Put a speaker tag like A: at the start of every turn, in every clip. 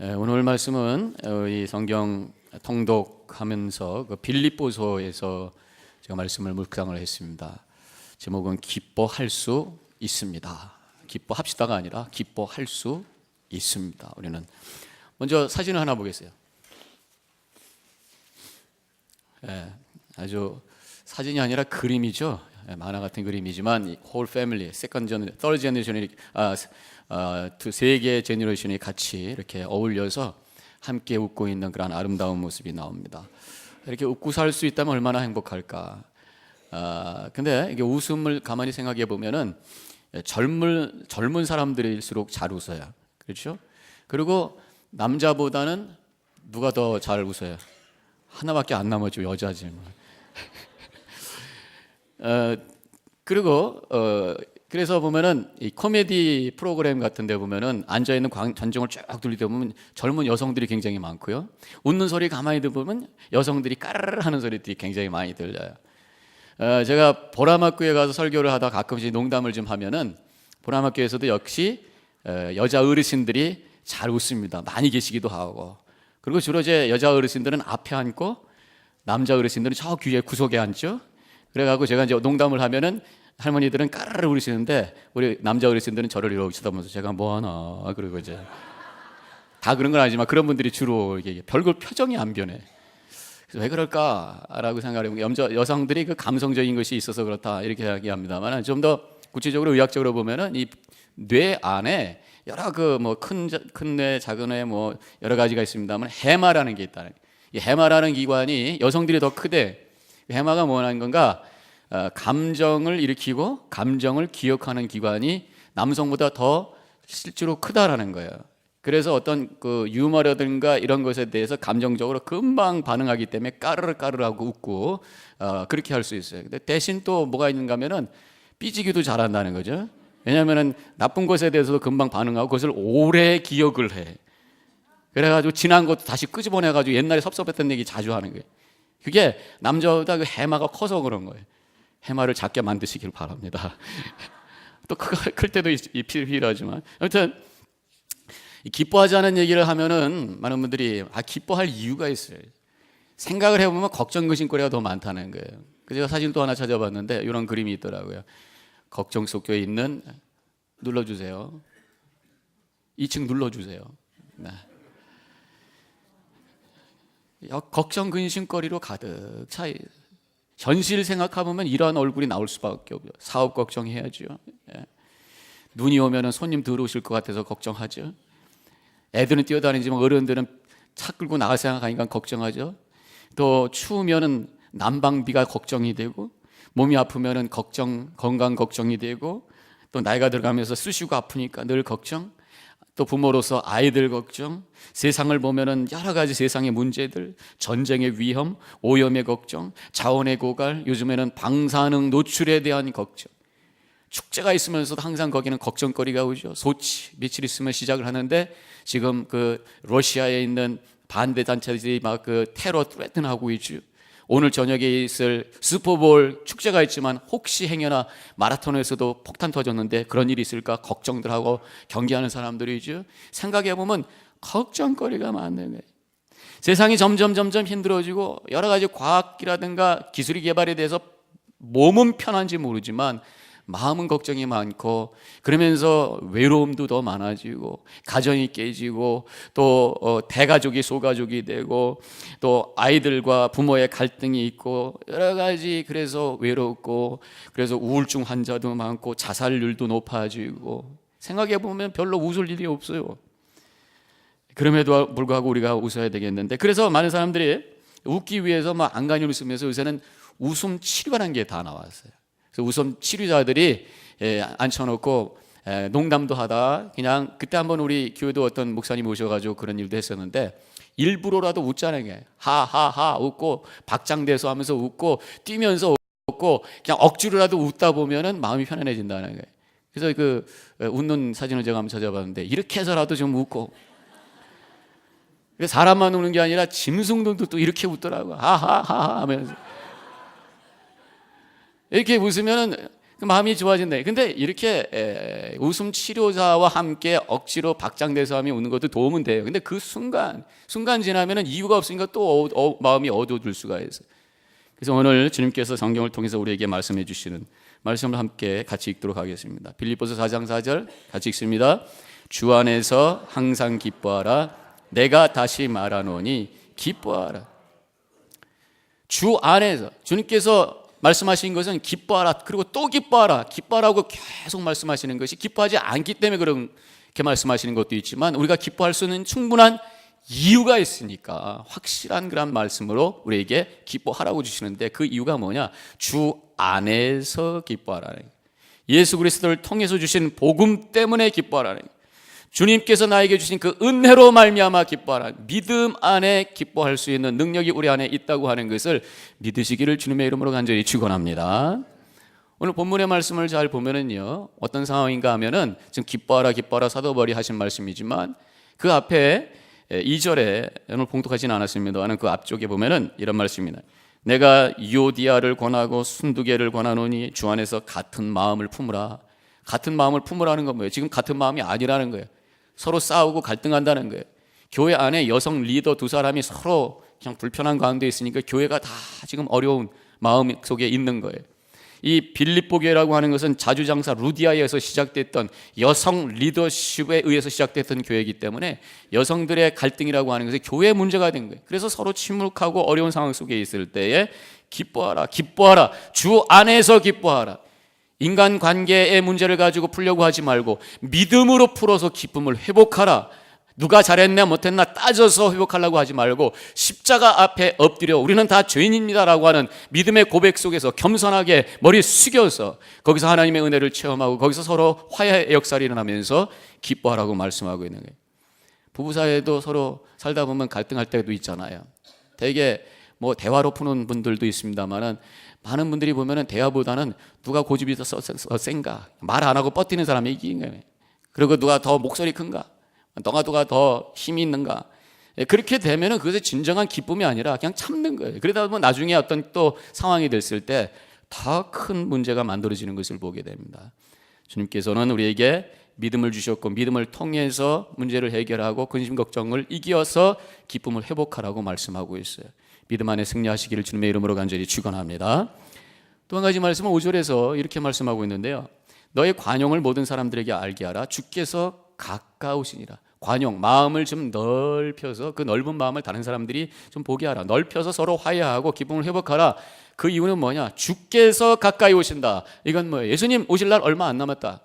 A: 오늘 말씀은 이 성경 통독하면서 그 빌립보서에서 제가 말씀을 묵상을 했습니다. 제목은 기뻐할 수 있습니다. 기뻐합시다가 아니라 기뻐할 수 있습니다. 우리는 먼저 사진을 하나 보겠어요. 아주 사진이 아니라 그림이죠. 만화 같은 그림이지만 whole family, second generation, third generation이 세 개의 제너레이션이 같이 이렇게 어울려서 함께 웃고 있는 그런 아름다운 모습이 나옵니다. 이렇게 웃고 살 수 있다면 얼마나 행복할까. 근데 이게 웃음을 가만히 생각해 보면은 젊은 사람들일수록 잘 웃어요. 그렇죠? 그리고 남자보다는 누가 더 잘 웃어요? 하나밖에 안 남았죠. 여자지. 그리고 그래서 보면은 이 코미디 프로그램 같은 데 보면은 앉아 있는 관중을 쫙 돌리다 보면 젊은 여성들이 굉장히 많고요. 웃는 소리 가만히 들어보면 여성들이 까르르 하는 소리들이 굉장히 많이 들려요. 제가 보라막교에 가서 설교를 하다 가끔씩 농담을 좀 하면은 보라막교에서도 역시 여자 어르신들이 잘 웃습니다. 많이 계시기도 하고. 그리고 주로 제 여자 어르신들은 앞에 앉고 남자 어르신들은 저 뒤에 구석에 앉죠. 그래가지고 제가 이제 농담을 하면은 할머니들은 까르르 웃으시는데 우리 남자 어르신들은 저를 이러고 쳐다보면서 제가 뭐 하나 그러고 이제 다 그런 건 아니지만 그런 분들이 주로 이게 별걸 표정이 안 변해. 그래서 왜 그럴까라고 생각을 해보면 여성들이 그 감성적인 것이 있어서 그렇다 이렇게 이야기합니다만 좀 더 구체적으로 의학적으로 보면은 이 뇌 안에 여러 그 뭐 큰 뇌, 작은 뇌 뭐 여러 가지가 있습니다만 해마라는 게 있다. 이 해마라는 기관이 여성들이 더 크대. 해마가 뭐라는 건가? 감정을 일으키고 감정을 기억하는 기관이 남성보다 더 실제로 크다라는 거예요. 그래서 어떤 그 유머라든가 이런 것에 대해서 감정적으로 금방 반응하기 때문에 까르르 까르르하고 웃고 그렇게 할 수 있어요. 근데 대신 또 뭐가 있는가 하면은 삐지기도 잘한다는 거죠. 왜냐하면은 나쁜 것에 대해서도 금방 반응하고 그것을 오래 기억을 해. 그래가지고 지난 것도 다시 끄집어내가지고 옛날에 섭섭했던 얘기 자주 하는 거예요. 그게 남자보다 그 해마가 커서 그런 거예요. 해마를 작게 만드시길 바랍니다. 또 클 때도 필요하지만 아무튼 기뻐하지 않은 얘기를 하면은 많은 분들이 기뻐할 이유가 있어요. 생각을 해보면 걱정 근심거리가 더 많다는 거예요. 그래서 제가 사진 또 하나 찾아봤는데 이런 그림이 있더라고요. 걱정 속에 있는 눌러주세요. 2층 눌러주세요. 네. 걱정 근심거리로 가득 차. 현실 생각해보면 이러한 얼굴이 나올 수밖에 없어요. 사업 걱정해야죠. 눈이 오면 손님 들어오실 것 같아서 걱정하죠. 애들은 뛰어다니지만 어른들은 차 끌고 나갈 생각하니까 걱정하죠. 또 추우면은 난방비가 걱정이 되고 몸이 아프면은 건강 걱정이 되고 또 나이가 들어가면서 쑤시고 아프니까 늘 걱정. 또 부모로서 아이들 걱정, 세상을 보면은 여러 가지 세상의 문제들, 전쟁의 위험, 오염의 걱정, 자원의 고갈, 요즘에는 방사능 노출에 대한 걱정. 축제가 있으면서도 항상 거기는 걱정거리가 오죠. 소치 며칠 있으면 시작을 하는데 지금 그 러시아에 있는 반대 단체들이 막 그 테러 트레이튼하고 있죠. 오늘 저녁에 있을 슈퍼볼 축제가 있지만 혹시 행여나 마라톤에서도 폭탄 터졌는데 그런 일이 있을까 걱정들 하고 경계하는 사람들이죠. 생각해보면 걱정거리가 많은 거예요. 세상이 점점 힘들어지고 여러 가지 과학이라든가 기술이 개발에 대해서 몸은 편한지 모르지만 마음은 걱정이 많고 그러면서 외로움도 더 많아지고 가정이 깨지고 또 대가족이 소가족이 되고 또 아이들과 부모의 갈등이 있고 여러 가지 그래서 외롭고 그래서 우울증 환자도 많고 자살률도 높아지고 생각해 보면 별로 웃을 일이 없어요. 그럼에도 불구하고 우리가 웃어야 되겠는데 그래서 많은 사람들이 웃기 위해서 막 안간히 웃으면서 요새는 웃음 치료라는 게 다 나왔어요. 웃음 치료자들이 앉혀놓고 농담도 하다 그냥 그때 한번 우리 교회도 어떤 목사님 오셔가지고 그런 일도 했었는데 일부러라도 웃자는 게 하하하 웃고 박장대소 하면서 웃고 뛰면서 웃고 그냥 억지로라도 웃다 보면은 마음이 편안해진다는 거예요. 그래서 그 웃는 사진을 제가 한번 찾아봤는데 이렇게 해서라도 좀 웃고 사람만 우는 게 아니라 짐승들도 또 이렇게 웃더라고요. 하하하 하면서 이렇게 웃으면은 마음이 좋아진다. 근데 이렇게 웃음 치료사와 함께 억지로 박장대소 하며 웃는 것도 도움은 돼요. 근데 그 순간 지나면은 이유가 없으니까 또 마음이 어두워질 수가 있어요. 그래서 오늘 주님께서 성경을 통해서 우리에게 말씀해 주시는 말씀을 함께 같이 읽도록 하겠습니다. 빌립보서 4장 4절 같이 읽습니다. 주 안에서 항상 기뻐하라. 내가 다시 말하노니 기뻐하라. 주 안에서 주님께서 말씀하신 것은 기뻐하라, 그리고 또 기뻐하라, 기뻐하라고 계속 말씀하시는 것이 기뻐하지 않기 때문에 그렇게 말씀하시는 것도 있지만 우리가 기뻐할 수 있는 충분한 이유가 있으니까 확실한 그런 말씀으로 우리에게 기뻐하라고 주시는데, 그 이유가 뭐냐? 주 안에서 기뻐하라는 거예요. 예수 그리스도를 통해서 주신 복음 때문에 기뻐하라는 거예요. 주님께서 나에게 주신 그 은혜로 말미암아 기뻐하라. 믿음 안에 기뻐할 수 있는 능력이 우리 안에 있다고 하는 것을 믿으시기를 주님의 이름으로 간절히 축원합니다. 오늘 본문의 말씀을 잘 보면은요, 어떤 상황인가 하면은 지금 기뻐하라 기뻐하라 사도 바울이 하신 말씀이지만 그 앞에 2절에 오늘 봉독하지는 않았습니다만 그 앞쪽에 보면은 이런 말씀입니다. 내가 유오디아를 권하고 순두개를 권하노니 주 안에서 같은 마음을 품으라. 같은 마음을 품으라는 건 뭐예요? 지금 같은 마음이 아니라는 거예요. 서로 싸우고 갈등한다는 거예요. 교회 안에 여성 리더 두 사람이 서로 그냥 불편한 가운데 있으니까 교회가 다 지금 어려운 마음 속에 있는 거예요. 이 빌립보 교회라고 하는 것은 자주장사 루디아에서 시작됐던 여성 리더십에 의해서 시작됐던 교회이기 때문에 여성들의 갈등이라고 하는 것은 교회 문제가 된 거예요. 그래서 서로 침묵하고 어려운 상황 속에 있을 때에 기뻐하라, 기뻐하라, 주 안에서 기뻐하라. 인간 관계의 문제를 가지고 풀려고 하지 말고 믿음으로 풀어서 기쁨을 회복하라. 누가 잘했냐 못했나 따져서 회복하려고 하지 말고 십자가 앞에 엎드려 우리는 다 죄인입니다라고 하는 믿음의 고백 속에서 겸손하게 머리 숙여서 거기서 하나님의 은혜를 체험하고 거기서 서로 화해의 역사를 일어나면서 기뻐하라고 말씀하고 있는 거예요. 부부 사이에도 서로 살다 보면 갈등할 때도 있잖아요. 되게 뭐 대화로 푸는 분들도 있습니다만은 많은 분들이 보면은 대화보다는 누가 고집이 더 센가, 말 안 하고 뻗티는 사람이 이기는 거예요. 그리고 누가 더 목소리 큰가, 누가 더 힘이 있는가. 그렇게 되면은 그것이 진정한 기쁨이 아니라 그냥 참는 거예요. 그러다 보면 나중에 어떤 또 상황이 됐을 때 더 큰 문제가 만들어지는 것을 보게 됩니다. 주님께서는 우리에게 믿음을 주셨고 믿음을 통해서 문제를 해결하고 근심 걱정을 이겨서 기쁨을 회복하라고 말씀하고 있어요. 믿음 안에 승리하시기를 주님의 이름으로 간절히 축원합니다. 또 한 가지 말씀은 5절에서 이렇게 말씀하고 있는데요. 너의 관용을 모든 사람들에게 알게 하라. 주께서 가까우시니라. 관용, 마음을 좀 넓혀서 그 넓은 마음을 다른 사람들이 좀 보게 하라. 넓혀서 서로 화해하고 기쁨을 회복하라. 그 이유는 뭐냐? 주께서 가까이 오신다. 이건 뭐예요? 예수님 오실 날 얼마 안 남았다.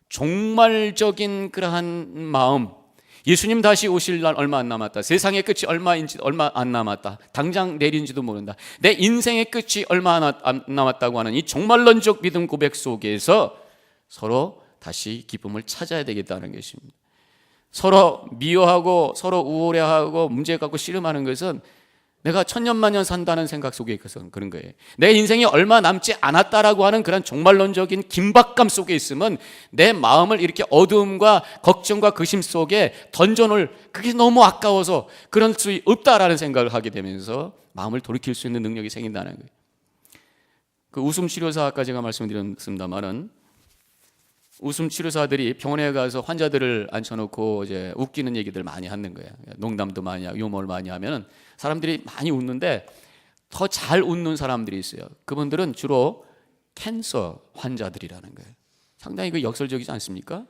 A: 종말적인 그러한 마음, 예수님 다시 오실 날 얼마 안 남았다. 세상의 끝이 얼마 안 남았다. 당장 내린지도 모른다. 내 인생의 끝이 얼마 안 남았다고 하는 이 종말론적 믿음 고백 속에서 서로 다시 기쁨을 찾아야 되겠다는 것입니다. 서로 미워하고 서로 우월해하고 문제 갖고 씨름하는 것은 내가 천년만년 산다는 생각 속에 있어서 그런 거예요. 내 인생이 얼마 남지 않았다라고 하는 그런 종말론적인 긴박감 속에 있으면 내 마음을 이렇게 어두움과 걱정과 근심 속에 던져놓을, 그게 너무 아까워서 그럴 수 없다라는 생각을 하게 되면서 마음을 돌이킬 수 있는 능력이 생긴다는 거예요. 그 웃음 치료사 아까 제가 말씀드렸습니다만은 웃음 치료사들이 병원에 가서 환자들을 앉혀놓고 이제 웃기는 얘기들 많이 하는 거예요. 농담도 많이 하고 유머를 많이 하면은 사람들이 많이 웃는데 더 잘 웃는 사람들이 있어요. 그분들은 주로 캔서 환자들이라는 거예요. 상당히 그 역설적이지 않습니까?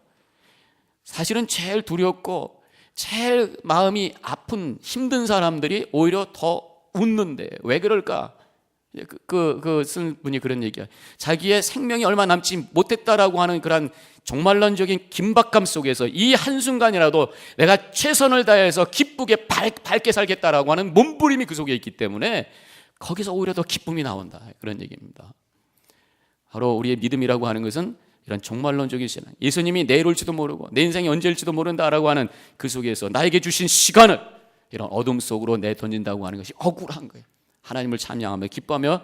A: 사실은 제일 두렵고 제일 마음이 아픈 힘든 사람들이 오히려 더 웃는데 왜 그럴까? 쓴 분이 그런 얘기야. 자기의 생명이 얼마 남지 못했다라고 하는 그런 종말론적인 긴박감 속에서 이 한순간이라도 내가 최선을 다해서 기쁘게 밝게 살겠다라고 하는 몸부림이 그 속에 있기 때문에 거기서 오히려 더 기쁨이 나온다. 그런 얘기입니다. 바로 우리의 믿음이라고 하는 것은 이런 종말론적인 신앙, 예수님이 내일 올지도 모르고 내 인생이 언제일지도 모른다라고 하는 그 속에서 나에게 주신 시간을 이런 어둠 속으로 내던진다고 하는 것이 억울한 거예요. 하나님을 찬양하며 기뻐하며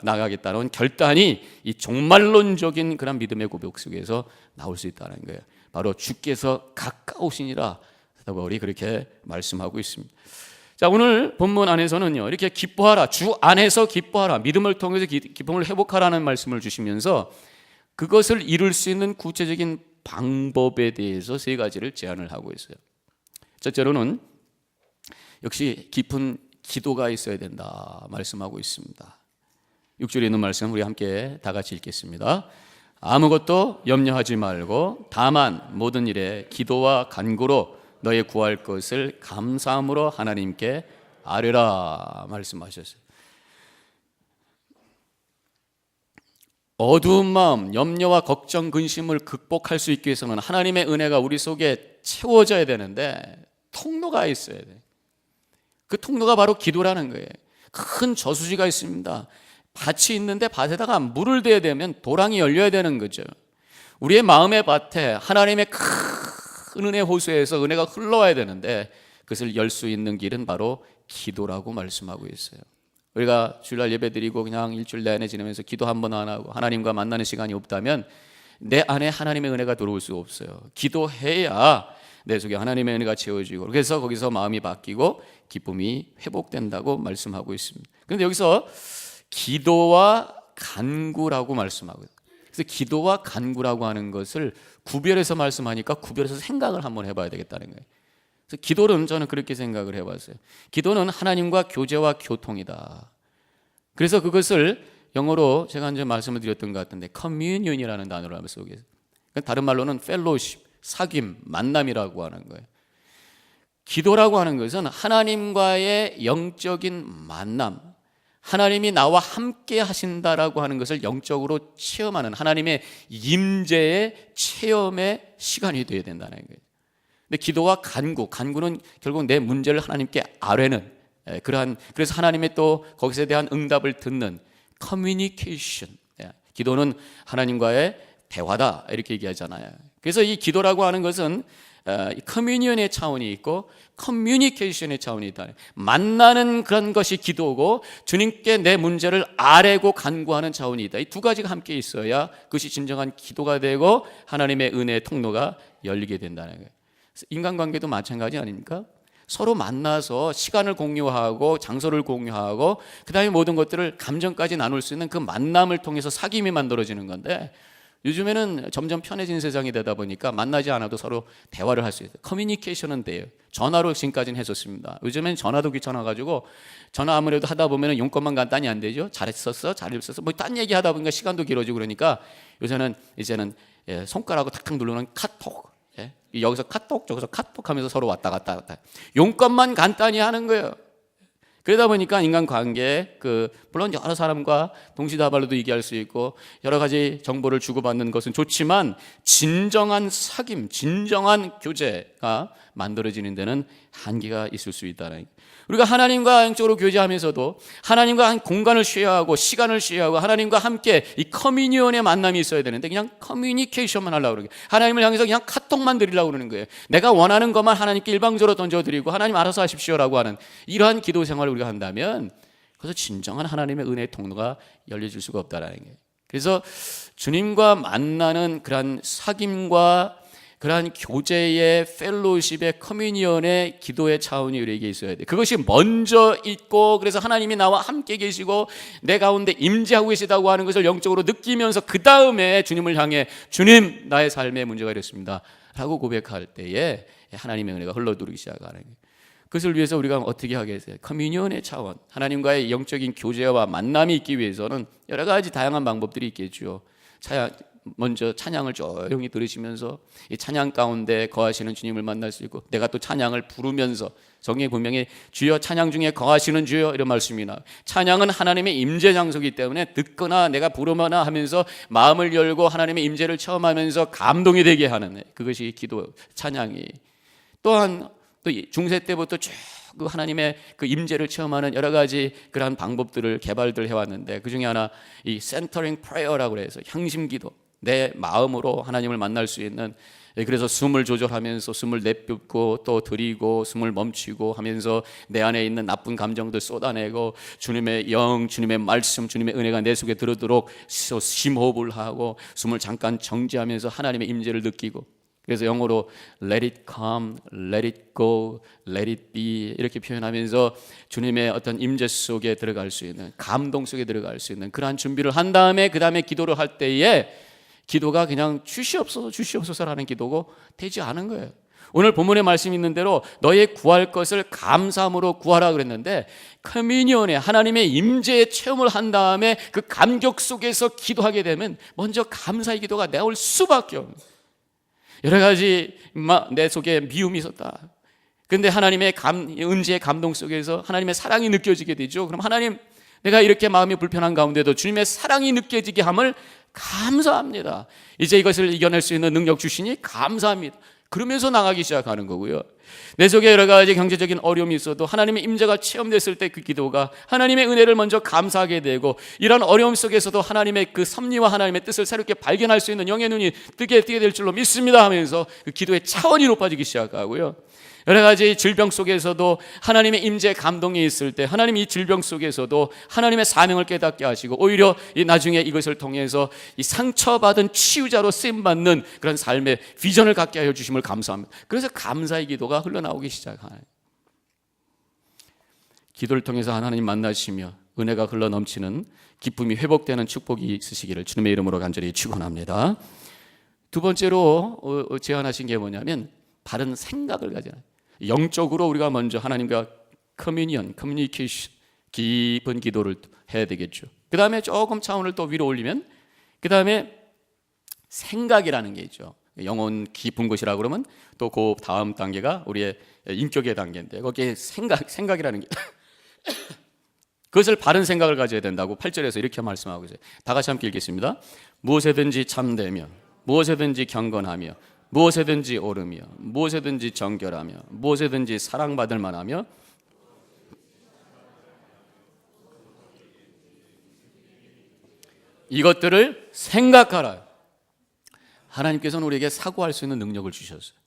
A: 나가겠다는 결단이 이 종말론적인 그런 믿음의 고백 속에서 나올 수 있다는 거예요. 바로 주께서 가까우시니라 바울이 그렇게 말씀하고 있습니다. 자, 오늘 본문 안에서는요, 이렇게 기뻐하라, 주 안에서 기뻐하라, 믿음을 통해서 기쁨을 회복하라는 말씀을 주시면서 그것을 이룰 수 있는 구체적인 방법에 대해서 세 가지를 제안을 하고 있어요. 첫째로는 역시 깊은 기도가 있어야 된다 말씀하고 있습니다. 6절에 있는 말씀 우리 함께 다 같이 읽겠습니다. 아무것도 염려하지 말고 다만 모든 일에 기도와 간구로 너의 구할 것을 감사함으로 하나님께 아뢰라 말씀하셨어요. 어두운 마음, 염려와 걱정, 근심을 극복할 수 있기 위해서는 하나님의 은혜가 우리 속에 채워져야 되는데 통로가 있어야 돼. 그 통로가 바로 기도라는 거예요. 큰 저수지가 있습니다. 밭이 있는데 밭에다가 물을 대야 되면 도랑이 열려야 되는 거죠. 우리의 마음의 밭에 하나님의 큰 은혜 호수에서 은혜가 흘러와야 되는데 그것을 열 수 있는 길은 바로 기도라고 말씀하고 있어요. 우리가 주일날 예배 드리고 그냥 일주일 내내 지내면서 기도 한 번 안 하고 하나님과 만나는 시간이 없다면 내 안에 하나님의 은혜가 들어올 수 없어요. 기도해야 내 속에 하나님의 은혜가 채워지고 그래서 거기서 마음이 바뀌고 기쁨이 회복된다고 말씀하고 있습니다. 그런데 여기서 기도와 간구라고 말씀하고 있어요. 그래서 기도와 간구라고 하는 것을 구별해서 말씀하니까 구별해서 생각을 한번 해봐야 되겠다는 거예요. 그래서 기도는 저는 그렇게 생각을 해봤어요. 기도는 하나님과 교제와 교통이다. 그래서 그것을 영어로 제가 이제 말씀을 드렸던 것 같은데 communion이라는 단어를 쓰고 다른 말로는 fellowship, 사귐, 만남이라고 하는 거예요. 기도라고 하는 것은 하나님과의 영적인 만남, 하나님이 나와 함께 하신다라고 하는 것을 영적으로 체험하는 하나님의 임재의 체험의 시간이 되어야 된다는 거예요. 근데 기도와 간구는 결국 내 문제를 하나님께 아뢰는 그래서 하나님의 또 거기에 대한 응답을 듣는 커뮤니케이션. 기도는 하나님과의 대화다 이렇게 얘기하잖아요. 그래서 이 기도라고 하는 것은 커뮤니언의 차원이 있고 커뮤니케이션의 차원이 있다. 만나는 그런 것이 기도고 주님께 내 문제를 아뢰고 간구하는 차원이 있다. 이 두 가지가 함께 있어야 그것이 진정한 기도가 되고 하나님의 은혜의 통로가 열리게 된다는 거예요. 인간관계도 마찬가지 아닙니까? 서로 만나서 시간을 공유하고 장소를 공유하고 그 다음에 모든 것들을 감정까지 나눌 수 있는 그 만남을 통해서 사귐이 만들어지는 건데 요즘에는 점점 편해진 세상이 되다 보니까 만나지 않아도 서로 대화를 할 수 있어요. 커뮤니케이션은 돼요. 전화로 지금까지는 했었습니다. 요즘엔 전화도 귀찮아가지고 전화 아무래도 하다 보면 용건만 간단히 안 되죠. 잘했었어? 잘했었어? 뭐 딴 얘기 하다 보니까 시간도 길어지고 그러니까 이제는 손가락으로 탁탁 누르는 카톡, 여기서 카톡 저기서 카톡 하면서 서로 왔다 갔다 용건만 간단히 하는 거예요. 그러다 보니까 인간관계에 물론 여러 사람과 동시다발로도 얘기할 수 있고 여러 가지 정보를 주고받는 것은 좋지만 진정한 사귐, 진정한 교제가 만들어지는 데는 한계가 있을 수 있다는 거예요. 우리가 하나님과 영적으로 교제하면서도 하나님과 한 공간을 쉐어하고 시간을 쉐어하고 하나님과 함께 이 커뮤니언의 만남이 있어야 되는데 그냥 커뮤니케이션만 하려고 그러게 하나님을 향해서 그냥 카톡만 드리려고 그러는 거예요. 내가 원하는 것만 하나님께 일방적으로 던져드리고 하나님 알아서 하십시오라고 하는 이러한 기도 생활을 우리가 한다면 그래서 진정한 하나님의 은혜의 통로가 열려질 수가 없다는 거예요. 그래서 주님과 만나는 그러한 사귐과 그러한 교제의 펠로우십의 커뮤니언의 기도의 차원이 우리에게 있어야 돼. 그것이 먼저 있고 그래서 하나님이 나와 함께 계시고 내 가운데 임재하고 계시다고 하는 것을 영적으로 느끼면서 그 다음에 주님을 향해 주님 나의 삶에 문제가 이렇습니다 라고 고백할 때에 하나님의 은혜가 흘러들기 시작하는 거예요. 그것을 위해서 우리가 어떻게 하겠어요? 커뮤니언의 차원, 하나님과의 영적인 교제와 만남이 있기 위해서는 여러 가지 다양한 방법들이 있겠죠. 먼저 찬양을 조용히 들으시면서 이 찬양 가운데 거하시는 주님을 만날 수 있고 내가 또 찬양을 부르면서 성경에 분명히 주여 찬양 중에 거하시는 주여 이런 말씀이 나와요. 찬양은 하나님의 임재 장소이기 때문에 듣거나 내가 부르거나 하면서 마음을 열고 하나님의 임재를 체험하면서 감동이 되게 하는 그것이 기도 찬양이 또한 또 중세 때부터 쭉 그 하나님의 그 임재를 체험하는 여러 가지 그러한 방법들을 개발들 해왔는데 그 중에 하나 이 센터링 프레어라고 해서 향심기도 내 마음으로 하나님을 만날 수 있는 그래서 숨을 조절하면서 숨을 내뿜고 또 들이고 숨을 멈추고 하면서 내 안에 있는 나쁜 감정들 쏟아내고 주님의 영, 주님의 말씀, 주님의 은혜가 내 속에 들어도록 심호흡을 하고 숨을 잠깐 정지하면서 하나님의 임재를 느끼고 그래서 영어로 let it come, let it go, let it be 이렇게 표현하면서 주님의 어떤 임재 속에 들어갈 수 있는, 감동 속에 들어갈 수 있는 그러한 준비를 한 다음에 그 다음에 기도를 할 때에 기도가 그냥 주시옵소서 주시옵소서라는 기도고 되지 않은 거예요. 오늘 본문에 말씀 있는 대로 너의 구할 것을 감사함으로 구하라 그랬는데, 커뮤니온에 하나님의 임재의 체험을 한 다음에 그 감격 속에서 기도하게 되면 먼저 감사의 기도가 나올 수밖에 없는, 여러 가지 내 속에 미움이 있었다. 그런데 하나님의 은혜의 감동 속에서 하나님의 사랑이 느껴지게 되죠. 그럼 하나님, 내가 이렇게 마음이 불편한 가운데도 주님의 사랑이 느껴지게 함을 감사합니다. 이제 이것을 이겨낼 수 있는 능력 주시니 감사합니다. 그러면서 나가기 시작하는 거고요. 내 속에 여러 가지 경제적인 어려움이 있어도 하나님의 임재가 체험됐을 때 그 기도가 하나님의 은혜를 먼저 감사하게 되고, 이런 어려움 속에서도 하나님의 그 섭리와 하나님의 뜻을 새롭게 발견할 수 있는 영의 눈이 뜨게 될 줄로 믿습니다 하면서 그 기도의 차원이 높아지기 시작하고요. 여러 가지 질병 속에서도 하나님의 임재 감동이 있을 때 하나님 이 질병 속에서도 하나님의 사명을 깨닫게 하시고, 오히려 이 나중에 이것을 통해서 이 상처받은 치유자로 쓰임받는 그런 삶의 비전을 갖게 하여 주심을 감사합니다. 그래서 감사의 기도가 흘러나오기 시작하는, 기도를 통해서 하나님 만나시며 은혜가 흘러넘치는 기쁨이 회복되는 축복이 있으시기를 주님의 이름으로 간절히 축원합니다. 두 번째로 제안하신 게 뭐냐면 바른 생각을 가져라. 영적으로 우리가 먼저 하나님과 커뮤니케이션, 깊은 기도를 해야 되겠죠. 그 다음에 조금 차원을 또 위로 올리면 그 다음에 생각이라는 게 있죠. 영혼 깊은 곳이라고 그러면 또 그 다음 단계가 우리의 인격의 단계인데, 거기에 생각이라는 게 그것을 바른 생각을 가져야 된다고 8절에서 이렇게 말씀하고 있어요. 다 같이 함께 읽겠습니다. 무엇에든지 참되며 무엇에든지 경건하며 무엇에든지 옳으며 무엇에든지 정결하며 무엇에든지 사랑받을 만하며 이것들을 생각하라. 하나님께서는 우리에게 사고할 수 있는 능력을 주셨어요.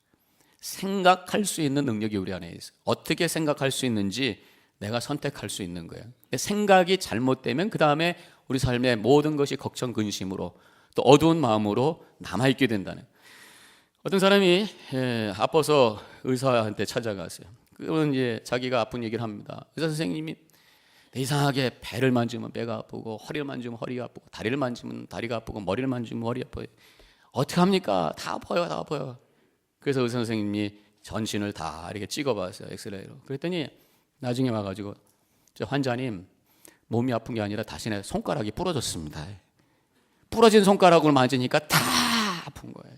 A: 생각할 수 있는 능력이 우리 안에 있어요. 어떻게 생각할 수 있는지 내가 선택할 수 있는 거예요. 생각이 잘못되면 그 다음에 우리 삶의 모든 것이 걱정, 근심으로 또 어두운 마음으로 남아있게 된다는. 어떤 사람이 아파서 의사한테 찾아갔어요. 그러면 이제 자기가 아픈 얘기를 합니다. 의사 선생님이 이상하게 배를 만지면 배가 아프고, 허리를 만지면 허리가 아프고, 다리를 만지면 다리가 아프고, 머리를 만지면 머리 아파요. 어떻게 합니까? 다 아파요, 다 아파요. 그래서 의사 선생님이 전신을 다 이렇게 찍어봤어요, 엑스레이로. 그랬더니 나중에 와가지고, 저 환자님 몸이 아픈 게 아니라 자신의 손가락이 부러졌습니다. 부러진 손가락을 만지니까 다 아픈 거예요.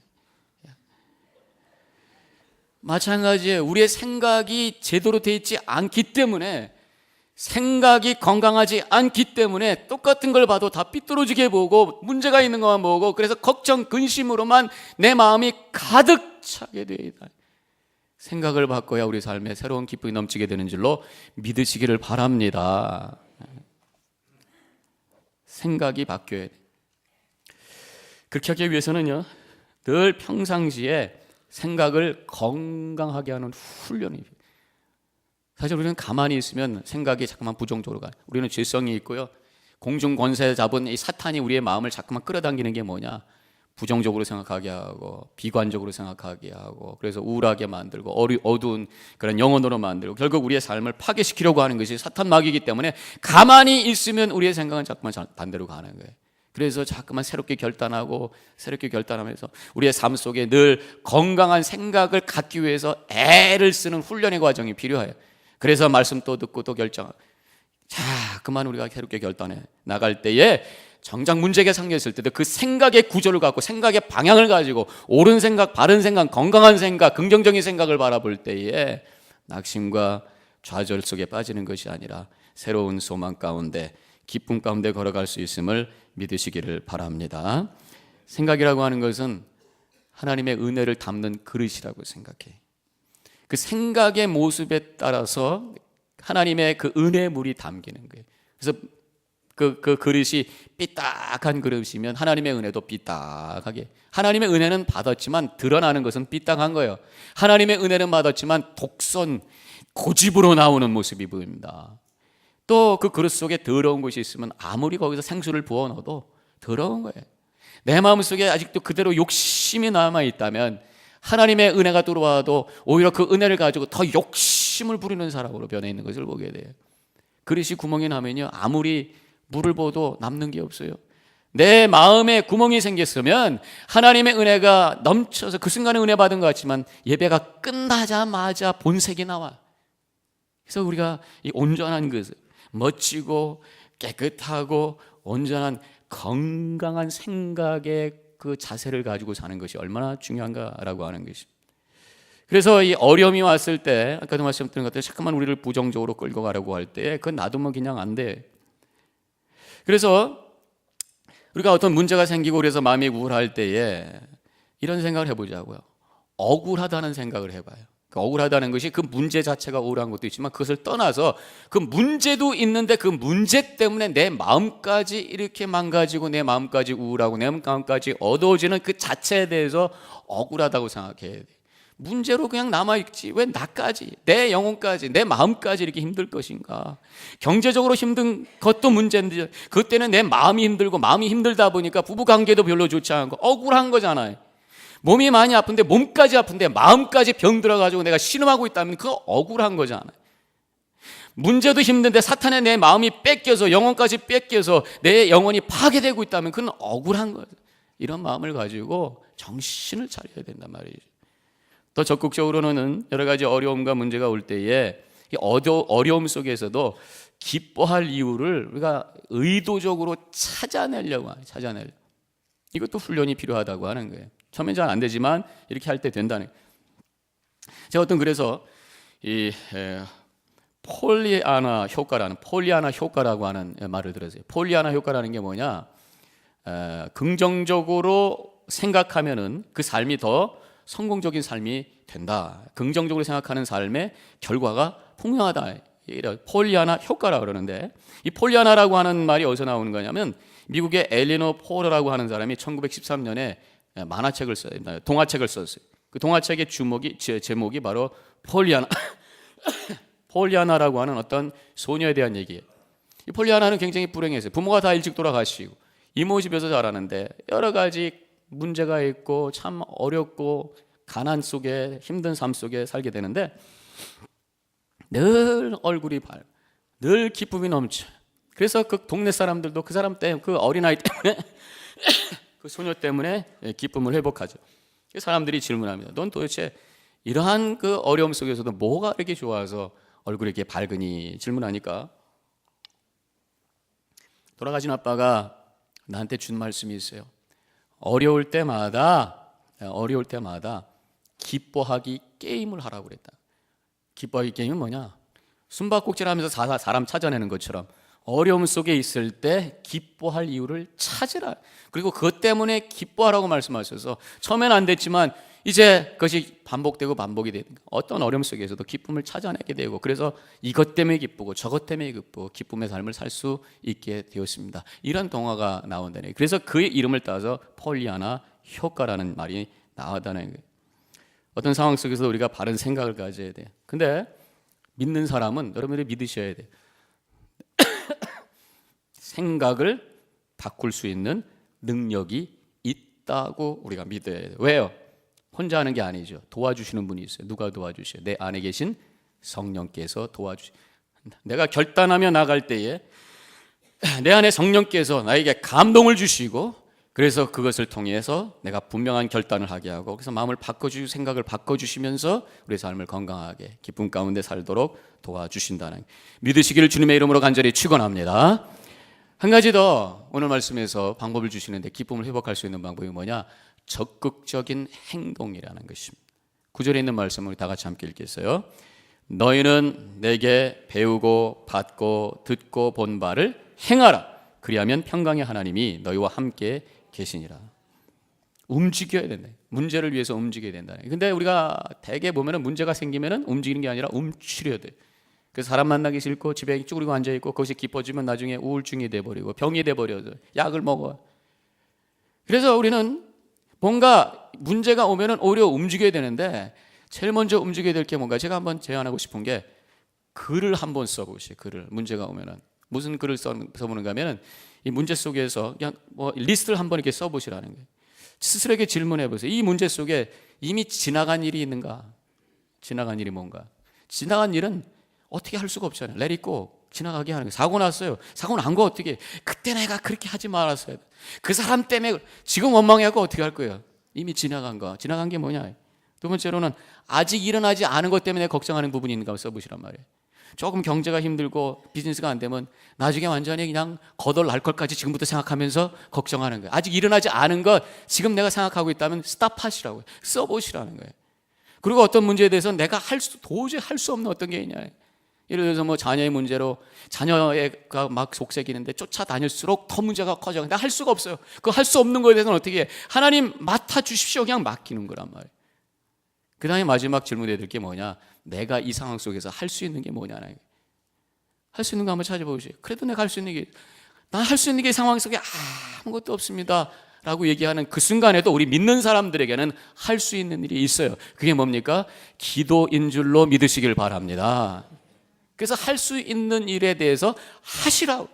A: 마찬가지예요. 우리의 생각이 제대로 되어 있지 않기 때문에, 생각이 건강하지 않기 때문에 똑같은 걸 봐도 다 삐뚤어지게 보고 문제가 있는 것만 보고, 그래서 걱정, 근심으로만 내 마음이 가득 차게 되어 있다. 생각을 바꿔야 우리 삶에 새로운 기쁨이 넘치게 되는 줄로 믿으시기를 바랍니다. 생각이 바뀌어야 돼. 그렇게 하기 위해서는요, 늘 평상시에 생각을 건강하게 하는 훈련이 필요해요. 사실 우리는 가만히 있으면 생각이 자꾸만 부정적으로 가요. 우리는 죄성이 있고요, 공중 권세 잡은 이 사탄이 우리의 마음을 자꾸만 끌어당기는 게 뭐냐, 부정적으로 생각하게 하고 비관적으로 생각하게 하고, 그래서 우울하게 만들고 어두운 그런 영혼으로 만들고, 결국 우리의 삶을 파괴시키려고 하는 것이 사탄 마귀이기 때문에 가만히 있으면 우리의 생각은 자꾸만 반대로 가는 거예요. 그래서 자꾸만 새롭게 결단하면서 우리의 삶 속에 늘 건강한 생각을 갖기 위해서 애를 쓰는 훈련의 과정이 필요해요. 그래서 말씀 또 듣고 또 결정하고, 그만 우리가 새롭게 결단해 나갈 때에 정작 문제가 생겼을 때도 그 생각의 구조를 갖고, 생각의 방향을 가지고 옳은 생각, 바른 생각, 건강한 생각, 긍정적인 생각을 바라볼 때에 낙심과 좌절 속에 빠지는 것이 아니라 새로운 소망 가운데, 기쁨 가운데 걸어갈 수 있음을 믿으시기를 바랍니다. 생각이라고 하는 것은 하나님의 은혜를 담는 그릇이라고 생각해. 그 생각의 모습에 따라서 하나님의 그 은혜의 물이 담기는 거예요. 그래서 그 그릇이 삐딱한 그릇이면 하나님의 은혜도 삐딱하게, 하나님의 은혜는 받았지만 드러나는 것은 삐딱한 거예요. 하나님의 은혜는 받았지만 독선, 고집으로 나오는 모습이 보입니다. 또 그 그릇 속에 더러운 것이 있으면 아무리 거기서 생수를 부어 넣어도 더러운 거예요. 내 마음속에 아직도 그대로 욕심이 남아있다면 하나님의 은혜가 들어와도 오히려 그 은혜를 가지고 더 욕심을 부리는 사람으로 변해 있는 것을 보게 돼요. 그릇이 구멍이 나면요, 아무리 물을 부어도 남는 게 없어요. 내 마음에 구멍이 생겼으면 하나님의 은혜가 넘쳐서 그 순간에 은혜 받은 것 같지만 예배가 끝나자마자 본색이 나와. 그래서 우리가 이 온전한 것, 멋지고 깨끗하고 온전한 건강한 생각의 그 자세를 가지고 사는 것이 얼마나 중요한가라고 하는 것입니다. 그래서 이 어려움이 왔을 때, 아까도 말씀드린 것처럼 잠깐만 우리를 부정적으로 끌고 가려고 할 때 그건 놔두면 그냥 안 돼. 그래서 우리가 어떤 문제가 생기고 그래서 마음이 우울할 때에 이런 생각을 해보자고요. 억울하다는 생각을 해봐요. 그 억울하다는 것이 그 문제 자체가 억울한 것도 있지만 그것을 떠나서 그 문제도 있는데 그 문제 때문에 내 마음까지 이렇게 망가지고 내 마음까지 우울하고 내 마음까지 어두워지는 그 자체에 대해서 억울하다고 생각해야 돼. 문제로 그냥 남아있지 왜 나까지, 내 영혼까지, 내 마음까지 이렇게 힘들 것인가. 경제적으로 힘든 것도 문제인데 그때는 내 마음이 힘들고 마음이 힘들다 보니까 부부관계도 별로 좋지 않고 억울한 거잖아요. 몸이 많이 아픈데 몸까지 아픈데 마음까지 병 들어가지고 내가 신음하고 있다면 그거 억울한 거잖아요. 문제도 힘든데 사탄에 내 마음이 뺏겨서 영혼까지 뺏겨서 내 영혼이 파괴되고 있다면 그건 억울한 거죠. 이런 마음을 가지고 정신을 차려야 된단 말이죠. 더 적극적으로는 여러 가지 어려움과 문제가 올 때에 어려움 속에서도 기뻐할 이유를 우리가 의도적으로 찾아내려고 해요. 이것도 훈련이 필요하다고 하는 거예요. 처음엔 잘 안 되지만 이렇게 할 때 된다는 거예요. 제가 그래서 이 폴리아나 효과라고 하는 말을 들었어요. 폴리아나 효과라는 게 뭐냐? 긍정적으로 생각하면은 그 삶이 더 성공적인 삶이 된다. 긍정적으로 생각하는 삶의 결과가 풍요하다. 폴리아나 효과라고 그러는데 이 폴리아나라고 하는 말이 어디서 나오는 거냐면 미국의 엘리노 포러라고 하는 사람이 1913년에 만화책을 썼어요. 동화책을 썼어요. 그 동화책의 제목이 바로 폴리아나라고 하는 어떤 소녀에 대한 얘기예요. 이 폴리아나는 굉장히 불행했어요. 부모가 다 일찍 돌아가시고 이모 집에서 자라는데 여러 가지 문제가 있고 참 어렵고 가난 속에 힘든 삶 속에 살게 되는데 늘 얼굴이 밝고 늘 기쁨이 넘쳐. 그래서 그 동네 사람들도 그 사람 때문에 그 어린아이 때문에 그 소녀 때문에 기쁨을 회복하죠. 사람들이 질문합니다. 넌 도대체 이러한 그 어려움 속에서도 뭐가 이렇게 좋아서 얼굴이 이렇게 밝으니? 질문하니까 돌아가신 아빠가 나한테 준 말씀이 있어요. 어려울 때마다 기뻐하기 게임을 하라고 그랬다. 기뻐하기 게임은 뭐냐? 숨바꼭질하면서 사람 찾아내는 것처럼 어려움 속에 있을 때 기뻐할 이유를 찾으라. 그리고 그것 때문에 기뻐하라고 말씀하셔서 처음엔 안 됐지만 이제 그것이 반복이 되는 어떤 어려움 속에서도 기쁨을 찾아내게 되고 그래서 이것 때문에 기쁘고 저것 때문에 기쁘고 기쁨의 삶을 살 수 있게 되었습니다. 이런 동화가 나온다네. 그래서 그의 이름을 따서 폴리아나 효과라는 말이 나왔다는 거예요. 어떤 상황 속에서 우리가 바른 생각을 가져야 돼요. 근데 믿는 사람은 여러분들이 믿으셔야 돼요. 생각을 바꿀 수 있는 능력이 있다고 우리가 믿어야 돼요. 왜요? 혼자 하는 게 아니죠. 도와주시는 분이 있어요. 누가 도와주셔요? 내 안에 계신 성령께서 도와주셔요. 내가 결단하며 나갈 때에 내 안에 성령께서 나에게 감동을 주시고 그래서 그것을 통해서 내가 분명한 결단을 하게 하고 그래서 마음을 바꿔주시고 생각을 바꿔주시면서 우리의 삶을 건강하게 기쁨 가운데 살도록 도와주신다는 믿으시기를 주님의 이름으로 간절히 축원합니다. 한 가지 더 오늘 말씀에서 방법을 주시는데 기쁨을 회복할 수 있는 방법이 뭐냐? 적극적인 행동이라는 것입니다. 9절에 있는 말씀을 우리 다 같이 함께 읽겠어요. 너희는 내게 배우고 받고 듣고 본 바를 행하라. 그리하면 평강의 하나님이 너희와 함께 계시니라. 움직여야 된다. 문제를 위해서 움직여야 된다. 근데 우리가 대개 보면은 문제가 생기면은 움직이는 게 아니라 움츠려야 돼. 그래서 사람 만나기 싫고 집에 쭈그리고 앉아 있고 그것이 깊어지면 나중에 우울증이 돼 버리고 병이 돼 버려서 약을 먹어. 그래서 우리는 뭔가 문제가 오면은 오히려 움직여야 되는데 제일 먼저 움직여야 될 게 뭔가 제가 한번 제안하고 싶은 게 글을 한번 써보시죠. 글을 문제가 오면은 무슨 글을 써보는가 하면은 이 문제 속에서 그냥 뭐 리스트를 한번 이렇게 써보시라는 거예요. 스스로에게 질문해 보세요. 이 문제 속에 이미 지나간 일이 있는가? 지나간 일이 뭔가? 지나간 일은 어떻게 할 수가 없잖아요. let it go. 지나가게 하는 거예요. 사고 났어요. 사고 난 거 어떻게? 그때 내가 그렇게 하지 말았어야 돼. 그 사람 때문에 지금 원망해갖고 어떻게 할 거예요? 이미 지나간 거. 지나간 게 뭐냐? 두 번째로는 아직 일어나지 않은 것 때문에 걱정하는 부분이 있는가 써보시란 말이에요. 조금 경제가 힘들고 비즈니스가 안 되면 나중에 완전히 그냥 거덜 날 것까지 지금부터 생각하면서 걱정하는 거예요. 아직 일어나지 않은 것 지금 내가 생각하고 있다면 스탑하시라고요. 써보시라는 거예요. 그리고 어떤 문제에 대해서 내가 도저히 할 수 없는 어떤 게 있냐. 예를 들어서 뭐 자녀의 문제로 자녀가 막 속색이는데 쫓아다닐수록 더 문제가 커져. 근데 할 수가 없어요. 그 할 수 없는 거에 대해서는 어떻게 해? 하나님 맡아주십시오. 그냥 맡기는 거란 말이에요. 그 다음에 마지막 질문해야 될 게 뭐냐? 내가 이 상황 속에서 할 수 있는 게 뭐냐? 할 수 있는 거 한번 찾아보세요. 그래도 내가 할 수 있는 게, 난 할 수 있는 게 이 상황 속에 아무것도 없습니다 라고 얘기하는 그 순간에도 우리 믿는 사람들에게는 할 수 있는 일이 있어요. 그게 뭡니까? 기도인 줄로 믿으시길 바랍니다. 그래서 할 수 있는 일에 대해서 하시라고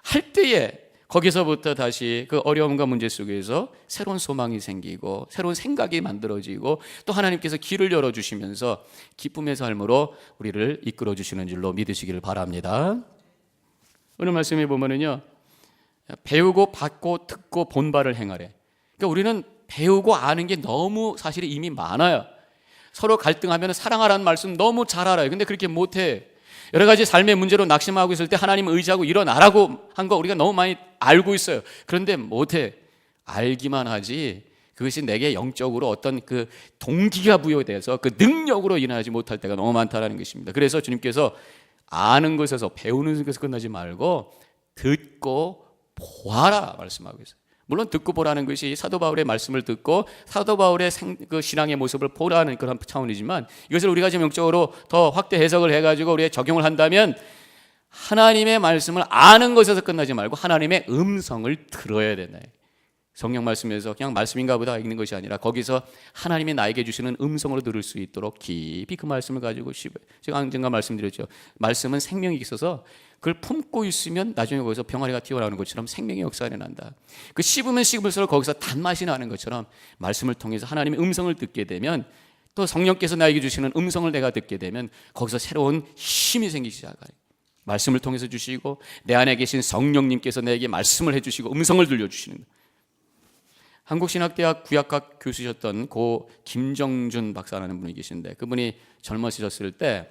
A: 할 때에 거기서부터 다시 그 어려움과 문제 속에서 새로운 소망이 생기고 새로운 생각이 만들어지고 또 하나님께서 길을 열어주시면서 기쁨의 삶으로 우리를 이끌어 주시는 줄로 믿으시기를 바랍니다. 오늘 말씀에 보면은요, 배우고 받고 듣고 본 바를 행하래. 그러니까 우리는 배우고 아는 게 너무 사실 이미 많아요. 서로 갈등하면 사랑하라는 말씀 너무 잘 알아요. 근데 그렇게 못해. 여러 가지 삶의 문제로 낙심하고 있을 때 하나님 의지하고 일어나라고 한 거 우리가 너무 많이 알고 있어요. 그런데 못해. 알기만 하지 그것이 내게 영적으로 어떤 그 동기가 부여돼서 그 능력으로 일어나지 못할 때가 너무 많다는 것입니다. 그래서 주님께서 아는 것에서 배우는 것에서 끝나지 말고 듣고 보아라 말씀하고 있어요. 물론 듣고 보라는 것이 사도 바울의 말씀을 듣고 사도 바울의 그 신앙의 모습을 보라는 그런 차원이지만 이것을 우리가 지금 영적으로 더 확대 해석을 해가지고 우리가 적용을 한다면 하나님의 말씀을 아는 것에서 끝나지 말고 하나님의 음성을 들어야 된다. 성경 말씀에서 그냥 말씀인가 보다 읽는 것이 아니라 거기서 하나님이 나에게 주시는 음성으로 들을 수 있도록 깊이 그 말씀을 가지고 제가 언젠가 말씀드렸죠. 말씀은 생명이 있어서 그걸 품고 있으면 나중에 거기서 병아리가 튀어나오는 것처럼 생명의 역사가 일어난다. 그 씹으면 씹을수록 거기서 단맛이 나는 것처럼 말씀을 통해서 하나님의 음성을 듣게 되면 또 성령께서 나에게 주시는 음성을 내가 듣게 되면 거기서 새로운 힘이 생기기 시작해요. 말씀을 통해서 주시고 내 안에 계신 성령님께서 내게 말씀을 해주시고 음성을 들려주시는 거예요. 한국신학대학 구약학 교수셨던 고 김정준 박사라는 분이 계신데 그분이 젊어지셨을 때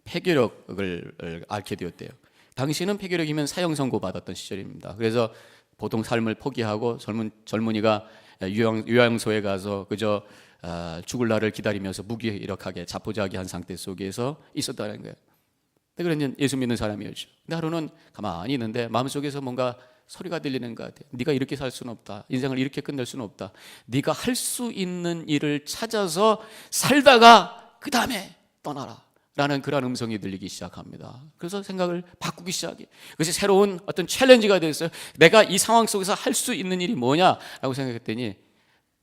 A: 폐결핵을 앓게 되었대요. 당시는 폐결핵이면 사형 선고 받았던 시절입니다. 그래서 보통 삶을 포기하고 젊은이가 요양소에 가서 그저 죽을 날을 기다리면서 무기력하게 자포자기한 상태 속에서 있었다는 거예요. 그러니 예수 믿는 사람이었죠. 근데 하루는 가만히 있는데 마음속에서 뭔가 소리가 들리는 것 같아요. 네가 이렇게 살 수는 없다. 인생을 이렇게 끝낼 수는 없다. 네가 할 수 있는 일을 찾아서 살다가 그 다음에 떠나라 라는 그런 음성이 들리기 시작합니다. 그래서 생각을 바꾸기 시작해. 그것이 새로운 어떤 챌린지가 됐어요. 내가 이 상황 속에서 할 수 있는 일이 뭐냐라고 생각했더니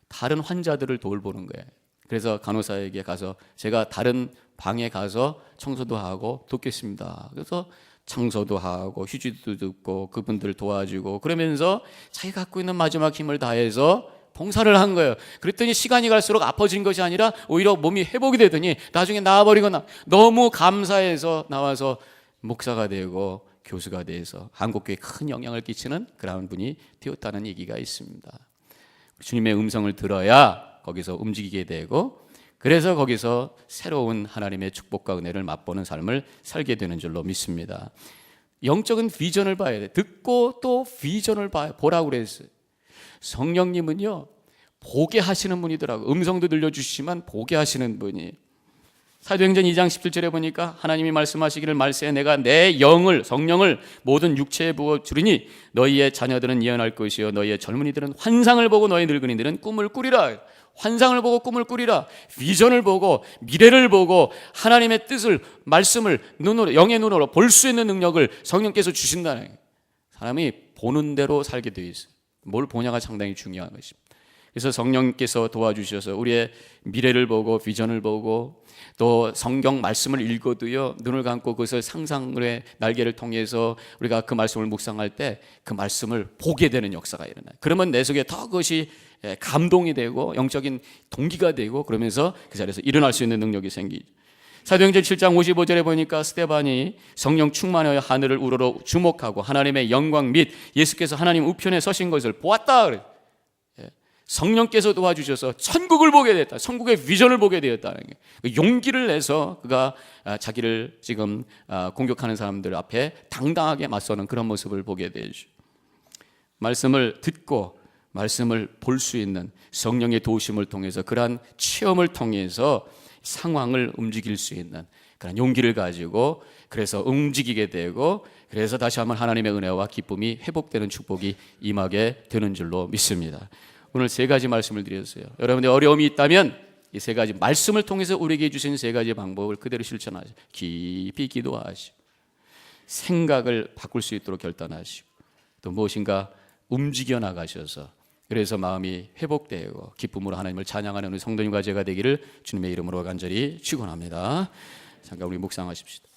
A: 다른 환자들을 돌보는 거예요. 그래서 간호사에게 가서 제가 다른 방에 가서 청소도 하고 돕겠습니다. 그래서 청소도 하고 휴지도 듣고 그분들 도와주고 그러면서 자기가 갖고 있는 마지막 힘을 다해서 봉사를 한 거예요. 그랬더니 시간이 갈수록 아파진 것이 아니라 오히려 몸이 회복이 되더니 나중에 나아버리거나 너무 감사해서 나와서 목사가 되고 교수가 돼서 한국교회에 큰 영향을 끼치는 그런 분이 되었다는 얘기가 있습니다. 주님의 음성을 들어야 거기서 움직이게 되고 그래서 거기서 새로운 하나님의 축복과 은혜를 맛보는 삶을 살게 되는 줄로 믿습니다. 영적인 비전을 봐야 돼. 듣고 또 비전을 보라고 그랬어요. 성령님은요 보게 하시는 분이더라고요. 음성도 들려주시지만 보게 하시는 분이. 사도행전 2장 17절에 보니까 하나님이 말씀하시기를 말세에 내가 내 영을 성령을 모든 육체에 부어주리니 너희의 자녀들은 예언할 것이요 너희의 젊은이들은 환상을 보고 너희 늙은이들은 꿈을 꾸리라. 환상을 보고 꿈을 꾸리라. 비전을 보고 미래를 보고 하나님의 뜻을 말씀을 눈으로 영의 눈으로 볼 수 있는 능력을 성령께서 주신다는 거예요. 사람이 보는 대로 살게 되어 있어요. 뭘 보냐가 상당히 중요한 것입니다. 그래서 성령께서 도와주셔서 우리의 미래를 보고 비전을 보고 또 성경 말씀을 읽어도요, 눈을 감고 그것을 상상의 날개를 통해서 우리가 그 말씀을 묵상할 때 그 말씀을 보게 되는 역사가 일어나요. 그러면 내 속에 더 그것이 감동이 되고 영적인 동기가 되고, 그러면서 그 자리에서 일어날 수 있는 능력이 생기죠. 사도행전 7장 55절에 보니까 스데반이 성령 충만하여 하늘을 우러러 주목하고 하나님의 영광 및 예수께서 하나님 우편에 서신 것을 보았다 그래요. 성령께서 도와주셔서 천국을 보게 됐다. 천국의 비전을 보게 되었다는 게, 용기를 내서 그가 자기를 지금 공격하는 사람들 앞에 당당하게 맞서는 그런 모습을 보게 되죠. 말씀을 듣고 말씀을 볼 수 있는 성령의 도우심을 통해서, 그러한 체험을 통해서 상황을 움직일 수 있는 그런 용기를 가지고, 그래서 움직이게 되고, 그래서 다시 한번 하나님의 은혜와 기쁨이 회복되는 축복이 임하게 되는 줄로 믿습니다. 오늘 세 가지 말씀을 드렸어요. 여러분들 어려움이 있다면 이 세 가지 말씀을 통해서 우리에게 주신 세 가지 방법을 그대로 실천하시고, 깊이 기도하시고, 생각을 바꿀 수 있도록 결단하시고, 또 무엇인가 움직여 나가셔서 그래서 마음이 회복되고 기쁨으로 하나님을 찬양하는 우리 성도님과 제가 되기를 주님의 이름으로 간절히 축원합니다. 잠깐 우리 묵상하십시다.